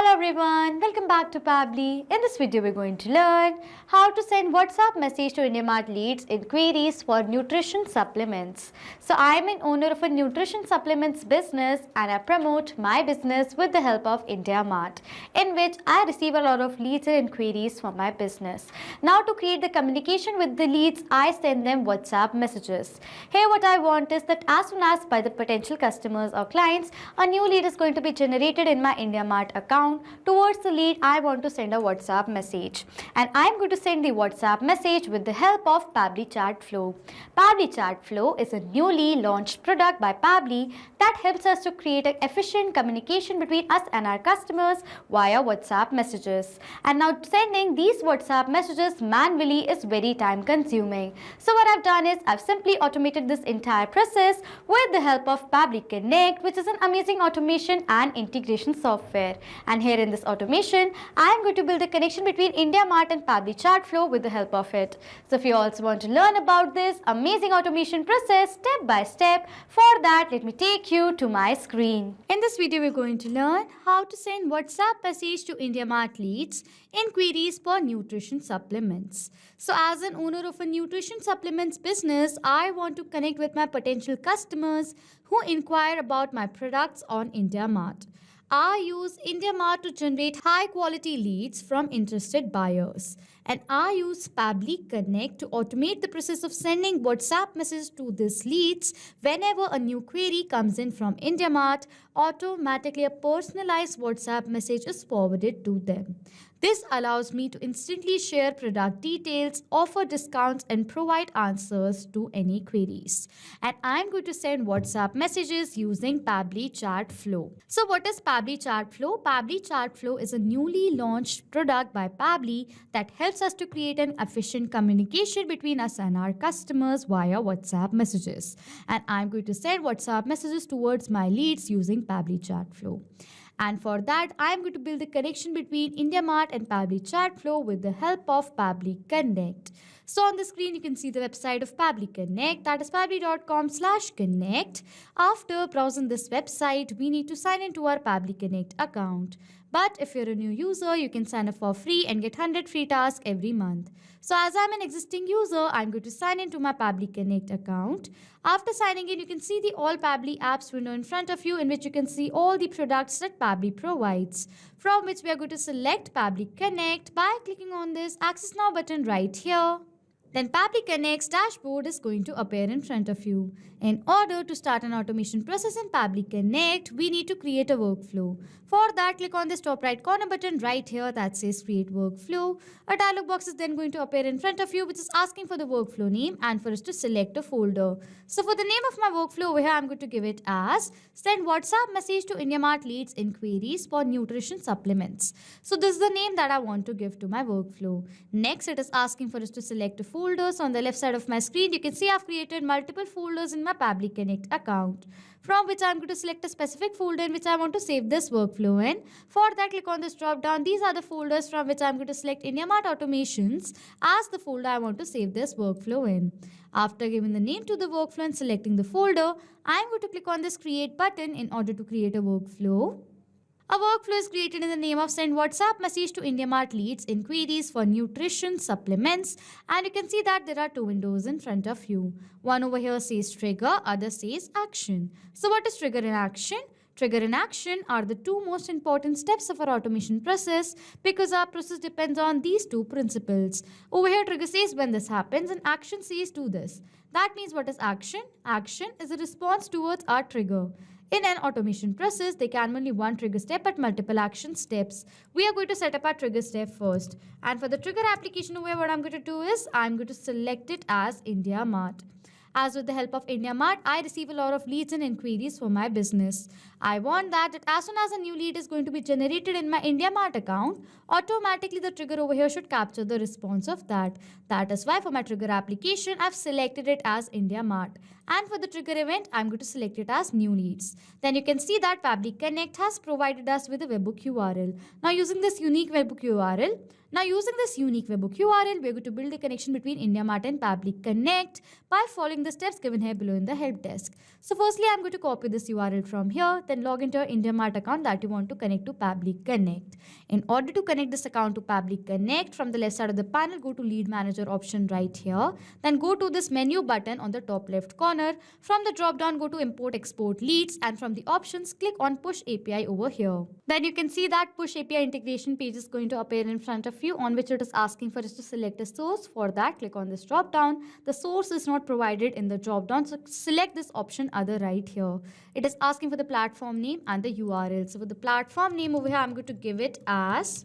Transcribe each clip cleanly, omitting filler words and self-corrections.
Hello everyone, welcome back to Pabbly. In this video we're going to learn how to send WhatsApp message to IndiaMART leads inquiries for nutrition supplements. So I'm an owner of a nutrition supplements business and I promote my business with the help of IndiaMART, in which I receive a lot of leads and inquiries for my business. Now to create the communication with the leads, I send them WhatsApp messages. Here what I want is that as soon as by the potential customers or clients, a new lead is going to be generated in my IndiaMART account. Towards the lead, I want to send a WhatsApp message, and I'm going to send the WhatsApp message with the help of Pabbly Chat Flow. Pabbly Chat Flow is a newly launched product by Pabbly that helps us to create an efficient communication between us and our customers via WhatsApp messages. And now sending these WhatsApp messages manually is very time consuming. So what I've done is I've simply automated this entire process with the help of Pabbly Connect, which is an amazing automation and integration software. And here in this automation, I am going to build a connection between IndiaMART and Pabbly Chat Flow with the help of it. So if you also want to learn about this amazing automation process step by step, for that let me take you to my screen. In this video, we're going to learn how to send WhatsApp message to IndiaMART leads inquiries for nutrition supplements. So as an owner of a nutrition supplements business, I want to connect with my potential customers who inquire about my products on IndiaMART. I use IndiaMART to generate high quality leads from interested buyers. And I use Pabbly Connect to automate the process of sending WhatsApp messages to these leads. Whenever a new query comes in from IndiaMART, automatically a personalized WhatsApp message is forwarded to them. This allows me to instantly share product details, offer discounts, and provide answers to any queries. And I'm going to send WhatsApp messages using Pabbly Chat Flow. So what is Pabbly Chat Flow? Pabbly Chat Flow is a newly launched product by Pabbly that helps us to create an efficient communication between us and our customers via WhatsApp messages. And I'm going to send WhatsApp messages towards my leads using Pabbly Chat Flow. And for that, I am going to build a connection between IndiaMART and Pabbly Chat Flow with the help of Pabbly Connect. So on the screen, you can see the website of Pabbly Connect, that is pabbly.com/connect. After browsing this website, we need to sign into our Pabbly Connect account. But if you're a new user, you can sign up for free and get 100 free tasks every month. So as I'm an existing user, I'm going to sign into my Pabbly Connect account. After signing in, you can see the All Pabbly Apps window in front of you, in which you can see all the products that Pabbly provides, from which we are going to select Pabbly Connect by clicking on this Access Now button right here. Then Pabbly Connect's dashboard is going to appear in front of you. In order to start an automation process in Pabbly Connect, we need to create a workflow. For that, click on this top right corner button right here that says Create Workflow. A dialog box is then going to appear in front of you, which is asking for the workflow name and for us to select a folder. So for the name of my workflow over here, I'm going to give it as Send WhatsApp Message to IndiaMART Leads Inquiries for Nutrition Supplements. So this is the name that I want to give to my workflow. Next, it is asking for us to select a folder. So on the left side of my screen, you can see I've created multiple folders in my Pabbly Connect account, from which I'm going to select a specific folder in which I want to save this workflow in. For that, click on this drop down. These are the folders from which I'm going to select IndiaMART Automations as the folder I want to save this workflow in. After giving the name to the workflow and selecting the folder, I'm going to click on this Create button in order to create a workflow. A workflow is created in the name of Send WhatsApp Message to IndiaMART Leads Inquiries for Nutrition Supplements, and you can see that there are two windows in front of you. One over here says Trigger, other says Action. So what is Trigger and Action? Trigger and action are the two most important steps of our automation process because our process depends on these two principles. Over here, trigger says when this happens and action says do this. That means what is action? Action is a response towards our trigger. In an automation process, there can be only one trigger step but multiple action steps. We are going to set up our trigger step first. And for the trigger application over here, what I'm going to do is I'm going to select it as IndiaMART. As with the help of IndiaMART, I receive a lot of leads and inquiries for my business. I want that as soon as a new lead is going to be generated in my IndiaMART account, automatically the trigger over here should capture the response of that. That is why for my trigger application, I've selected it as IndiaMART. And for the trigger event, I'm going to select it as new leads. Then you can see that Pabbly Connect has provided us with a webhook URL. Now using this unique webhook URL, we're going to build a connection between IndiaMART and Pabbly Connect by following the steps given here below in the help desk. So firstly, I'm going to copy this URL from here. then log into your IndiaMART account that you want to connect to Pabbly Connect. In order to connect this account to Pabbly Connect, from the left side of the panel, go to Lead Manager option right here. Then go to this menu button on the top left corner. From the drop down, go to Import Export Leads, and from the options, click on Push API over here. Then you can see that Push API integration page is going to appear in front of you, on which it is asking for us to select a source. For that, click on this drop down. The source is not provided in the drop down, so select this option other right here. It is asking for the platform name and the URL. So for the platform name over here, I'm going to give it as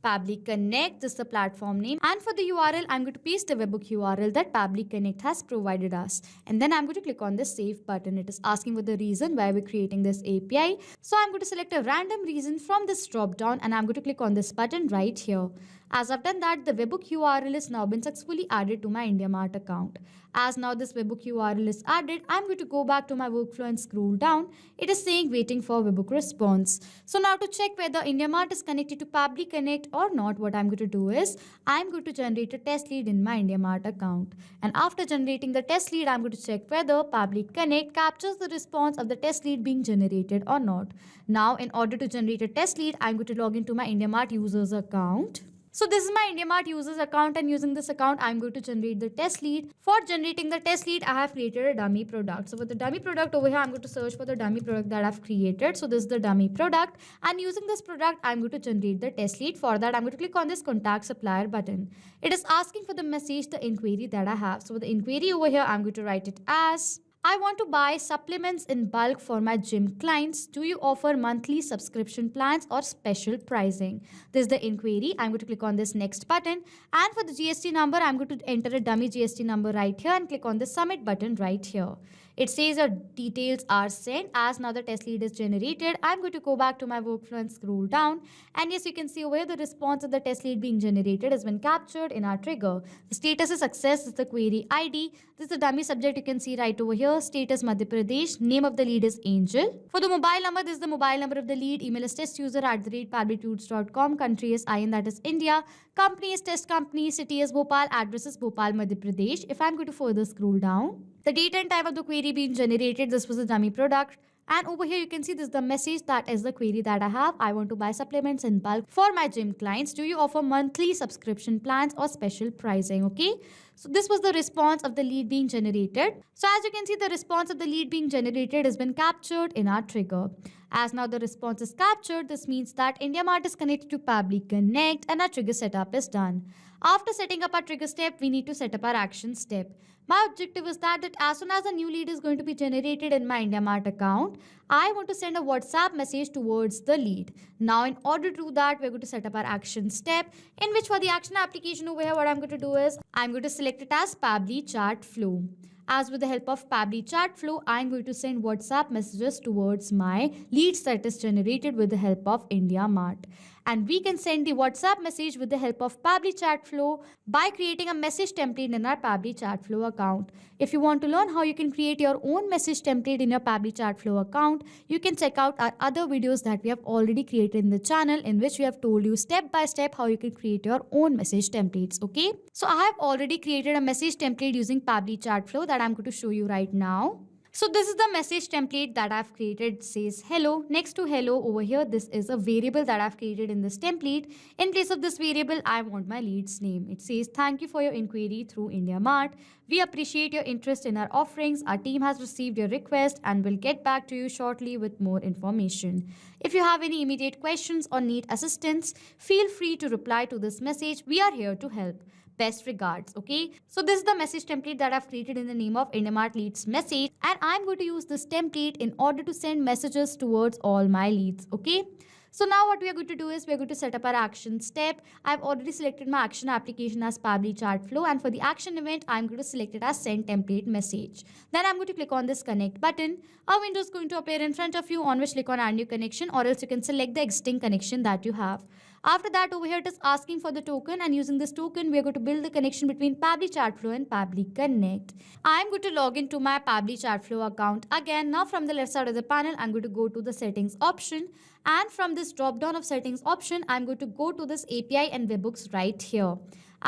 Pabbly Connect. This is the platform name, and for the URL I'm going to paste the webhook URL that Pabbly Connect has provided us, and then I'm going to click on the save button. It is asking for the reason why we're creating this API, so I'm going to select a random reason from this drop down, and I'm going to click on this button right here. As I've done that, the webhook URL is now been successfully added to my IndiaMART account. As now this webhook URL is added, I'm going to go back to my workflow and scroll down. It is saying waiting for webhook response. So now to check whether IndiaMART is connected to Pabbly Connect or not, what I'm going to do is I'm going to generate a test lead in my IndiaMART account. And after generating the test lead, I'm going to check whether Pabbly Connect captures the response of the test lead being generated or not. Now, in order to generate a test lead, I'm going to log into my IndiaMART users account. So this is my IndiaMART users account, and using this account, I'm going to generate the test lead. For generating the test lead, I have created a dummy product. So for the dummy product over here, I'm going to search for the dummy product that I've created. So this is the dummy product, and using this product, I'm going to generate the test lead. For that, I'm going to click on this contact supplier button. It is asking for the message, the inquiry that I have. So for the inquiry over here, I'm going to write it as: I want to buy supplements in bulk for my gym clients. Do you offer monthly subscription plans or special pricing? This is the inquiry. I'm going to click on this next button. And for the GST number, I'm going to enter a dummy GST number right here and click on the submit button right here. It says your details are sent. As now the test lead is generated, I'm going to go back to my workflow and scroll down. And yes, you can see over here the response of the test lead being generated has been captured in our trigger. The status is success is the query ID. This is the dummy subject you can see right over here. Status Madhya Pradesh. Name of the lead is Angel. For the mobile number, this is the mobile number of the lead. Email is testuser@pabblytudes.com. Country is IN, that is India. Company is test company. City is Bhopal. Address is Bhopal, Madhya Pradesh. If I'm going to further scroll down, the date and time of the query being generated, this was the dummy product. And over here you can see this is the message, that is the query that I have. I want to buy supplements in bulk for my gym clients. Do you offer monthly subscription plans or special pricing? Okay. So this was the response of the lead being generated. So as you can see, the response of the lead being generated has been captured in our trigger. As now the response is captured, this means that IndiaMART is connected to Pabbly Connect and our trigger setup is done. After setting up our trigger step, we need to set up our action step. My objective is that as soon as a new lead is going to be generated in my IndiaMART account, I want to send a WhatsApp message towards the lead. Now, in order to do that, we're going to set up our action step, in which for the action application over here, what I'm going to do is I'm going to select it as Pabbly Chat Flow. As with the help of Pabbly Chat Flow, I'm going to send WhatsApp messages towards my leads that is generated with the help of IndiaMART. And we can send the WhatsApp message with the help of Pabbly Chat Flow by creating a message template in our Pabbly Chat Flow account. If you want to learn how you can create your own message template in your Pabbly Chat Flow account, you can check out our other videos that we have already created in the channel, in which we have told you step by step how you can create your own message templates. Okay, so I have already created a message template using Pabbly Chat Flow that I'm going to show you right now. So this is the message template that I've created. It says hello. Next to hello over here, this is a variable that I've created in this template. In place of this variable, I want my lead's name. It says thank you for your inquiry through IndiaMART. We appreciate your interest in our offerings. Our team has received your request and will get back to you shortly with more information. If you have any immediate questions or need assistance, feel free to reply to this message. We are here to help. Best regards. Okay, so this is the message template that I've created in the name of IndiaMART leads message, and I'm going to use this template in order to send messages towards all my leads. Okay, so now what we are going to do is we're going to set up our action step. I've already selected my action application as Pabbly Chat Flow, and for the action event, I'm going to select it as send template message. Then I'm going to click on this connect button. A window is going to appear in front of you, on which click on add new connection, or else you can select the existing connection that you have. After that, over here it is asking for the token, and using this token, we are going to build the connection between Pabbly Chat Flow and Pabbly Connect. I am going to log into my Pabbly Chat Flow account again. Now from the left side of the panel, I'm going to go to the settings option, and from this drop down of settings option, I'm going to go to this API and webhooks right here.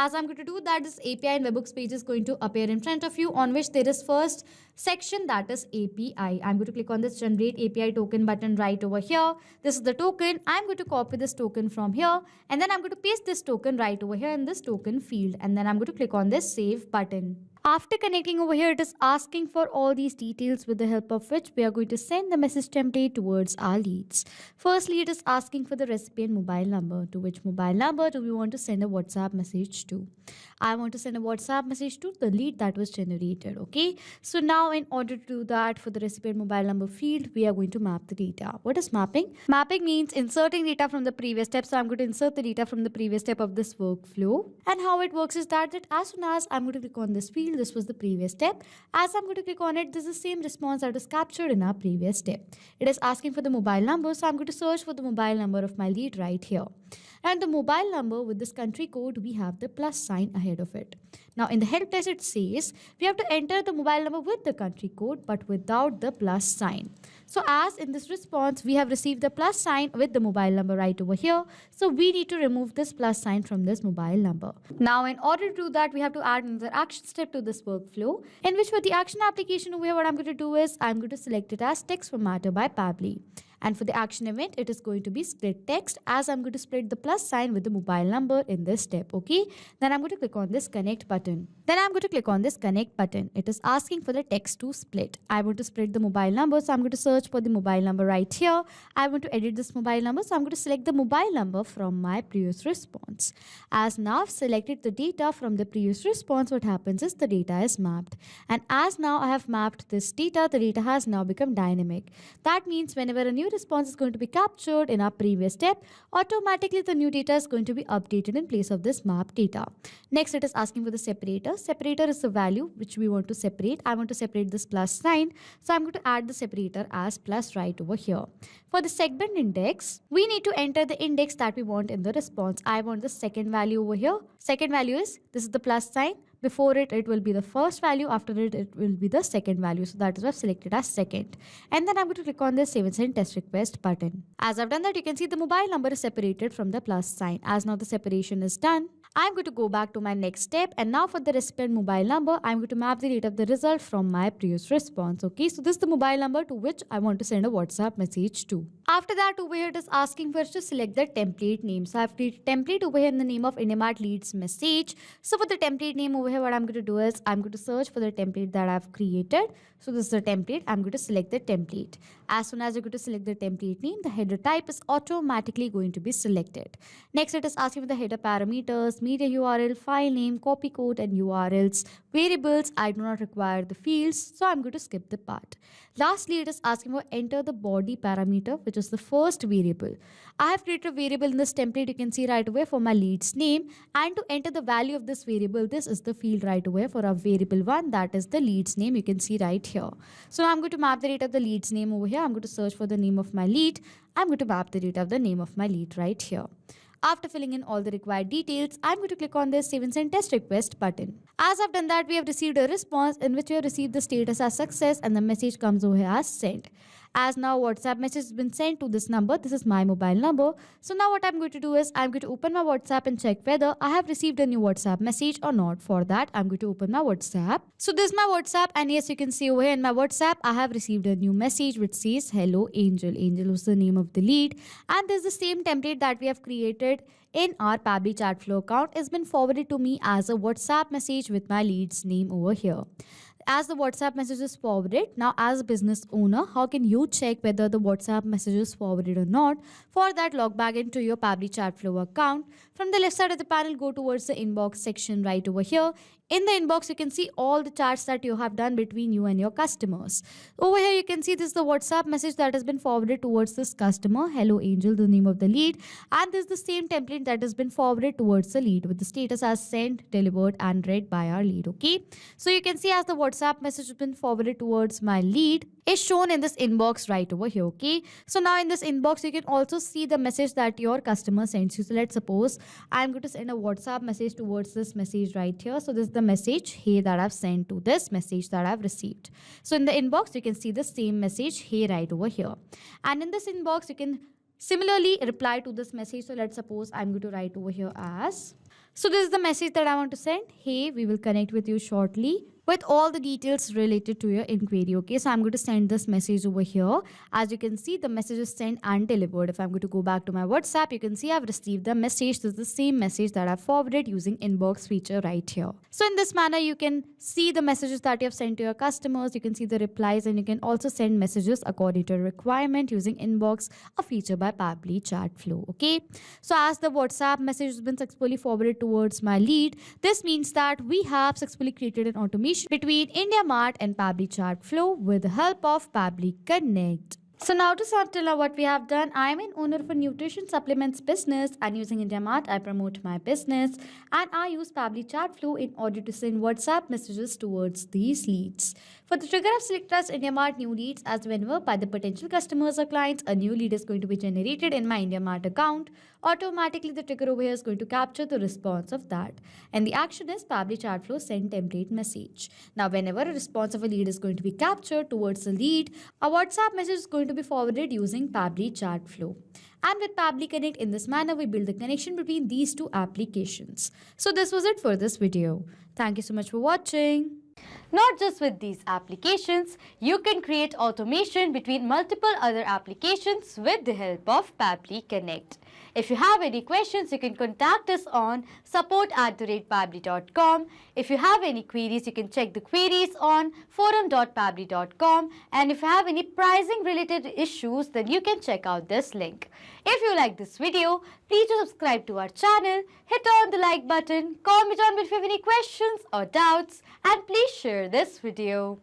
As I'm going to do that, this API and webhooks page is going to appear in front of you, on which there is first section, that is API. I'm going to click on this generate API token button right over here. This is the token. I'm going to copy this token from here, and then I'm going to paste this token right over here in this token field, and then I'm going to click on this save button. After connecting over here, it is asking for all these details, with the help of which we are going to send the message template towards our leads. Firstly, it is asking for the recipient mobile number. To which mobile number do we want to send a WhatsApp message to? I want to send a WhatsApp message to the lead that was generated. Okay. So now in order to do that, for the recipient mobile number field, we are going to map the data. What is mapping? Mapping means inserting data from the previous step. So I'm going to insert the data from the previous step of this workflow. And how it works is that as soon as I'm going to click on this field, this was the previous step. As I'm going to click on it, this is the same response that is captured in our previous step. It is asking for the mobile number, so I'm going to search for the mobile number of my lead right here. And the mobile number with this country code, we have the plus sign ahead of it. Now in the help desk, it says we have to enter the mobile number with the country code but without the plus sign. So as in this response, we have received the plus sign with the mobile number right over here. So we need to remove this plus sign from this mobile number. Now in order to do that, we have to add another action step to this workflow, in which for the action application over here, what I'm going to do is I'm going to select it as text formatter by Pabbly. And for the action event, it is going to be split text, as I'm going to split the plus sign with the mobile number in this step. Okay. Then I'm going to click on this connect button. Then I'm going to click on this connect button. It is asking for the text to split. I want to split the mobile number, so I'm going to search for the mobile number right here. I want to edit this mobile number, so I'm going to select the mobile number from my previous response. As now I've selected the data from the previous response, what happens is the data is mapped. And as now I have mapped this data, the data has now become dynamic. That means whenever a new response is going to be captured in our previous step, automatically the new data is going to be updated in place of this mapped data. Next, it is asking for the separator. Separator is the value which we want to separate. I want to separate this plus sign, so I'm going to add the separator as plus right over here. For the segment index, we need to enter the index that we want in the response. I want the second value over here. Second value is, this is the plus sign. Before it, it will be the first value. After it, it will be the second value. So that is why I've selected as second. And then I'm going to click on the save and send test request button. As I've done that, you can see the mobile number is separated from the plus sign. As now the separation is done, I'm going to go back to my next step. And now for the recipient mobile number, I'm going to map the date of the result from my previous response. Okay, so this is the mobile number to which I want to send a WhatsApp message to. After that, over here, it is asking for us to select the template name. So I've created template over here in the name of IndiaMART leads message. So for the template name over here, what I'm going to do is I'm going to search for the template that I've created. So this is the template. I'm going to select the template. As soon as you're going to select the template name, the header type is automatically going to be selected. Next, it is asking for the header parameters, media URL, file name, copy code, and URLs. Variables, I do not require the fields, so I'm going to skip the part. Lastly, it is asking for enter the body parameter, which is the first variable. I have created a variable in this template, you can see right away, for my lead's name, and to enter the value of this variable, this is the field right away for our variable 1, that is the lead's name, you can see right here. So now I'm going to map the data of the lead's name over here. I'm going to search for the name of my lead. I'm going to map the data of the name of my lead right here. After filling in all the required details, I'm going to click on this save and send test request button. As I've done that, we have received a response in which we have received the status as success and the message comes over here as sent. As now WhatsApp message has been sent to this number. This is my mobile number. So now what I'm going to do is I'm going to open my WhatsApp and check whether I have received a new WhatsApp message or not. For that, I'm going to open my WhatsApp. So this is my WhatsApp, and yes, you can see over here in my WhatsApp, I have received a new message which says hello Angel. Angel was the name of the lead, and there's the same template that we have created in our Pabbly chat flow account has been forwarded to me as a WhatsApp message with my lead's name over here. As the WhatsApp message is forwarded, now as a business owner, how can you check whether the WhatsApp message is forwarded or not? For that, log back into your Pabbly chat flow account. From the left side of the panel, go towards the inbox section right over here. In the inbox, you can see all the chats that you have done between you and your customers. Over here, you can see this is the WhatsApp message that has been forwarded towards this customer. Hello Angel, the name of the lead. And this is the same template that has been forwarded towards the lead with the status as sent, delivered, and read by our lead. Okay. So you can see as the WhatsApp message has been forwarded towards my lead is shown in this inbox right over here. Okay. So now in this inbox, you can also see the message that your customer sends you. So let's suppose I'm going to send a WhatsApp message towards this message right here. So this is the message hey that I've sent to this message that I've received. So in the inbox, you can see the same message hey right over here. And in this inbox, you can similarly reply to this message. So let's suppose I'm going to write over here as So this is the message that I want to send. Hey, we will connect with you shortly with all the details related to your inquiry. Okay, so I'm going to send this message over here. As you can see, the message is sent and delivered. If I'm going to go back to my WhatsApp, you can see I've received the message. This is the same message that I forwarded using inbox feature right here. So in this manner, you can see the messages that you have sent to your customers. You can see the replies, and you can also send messages according to your requirement using inbox, a feature by Pabbly chat flow. Okay, so as the WhatsApp message has been successfully forwarded towards my lead, this means that we have successfully created an automation between IndiaMART and Pabbly chat flow with the help of Pabbly Connect. So now to sum up what we have done, I am an owner of a nutrition supplements business, and using IndiaMART, I promote my business, and I use Pabbly chat flow in order to send WhatsApp messages towards these leads. For the trigger, I've selected as IndiaMART new leads, as whenever by the potential customers or clients, a new lead is going to be generated in my IndiaMART account, automatically the trigger over here is going to capture the response of that. And the action is Pabbly chat flow send template message. Now, whenever a response of a lead is going to be captured towards a lead, a WhatsApp message is going to be forwarded using Pabbly chat flow. And with Pabbly Connect, in this manner, we build the connection between these two applications. So this was it for this video. Thank you so much for watching. Not just with these applications, you can create automation between multiple other applications with the help of Pabbly Connect. If you have any questions, you can contact us on support@pabbly.com. If you have any queries, you can check the queries on forum.pabbly.com. And if you have any pricing related issues, then you can check out this link. If you like this video, please do subscribe to our channel, hit on the like button, comment on if you have any questions or doubts, and please share this video.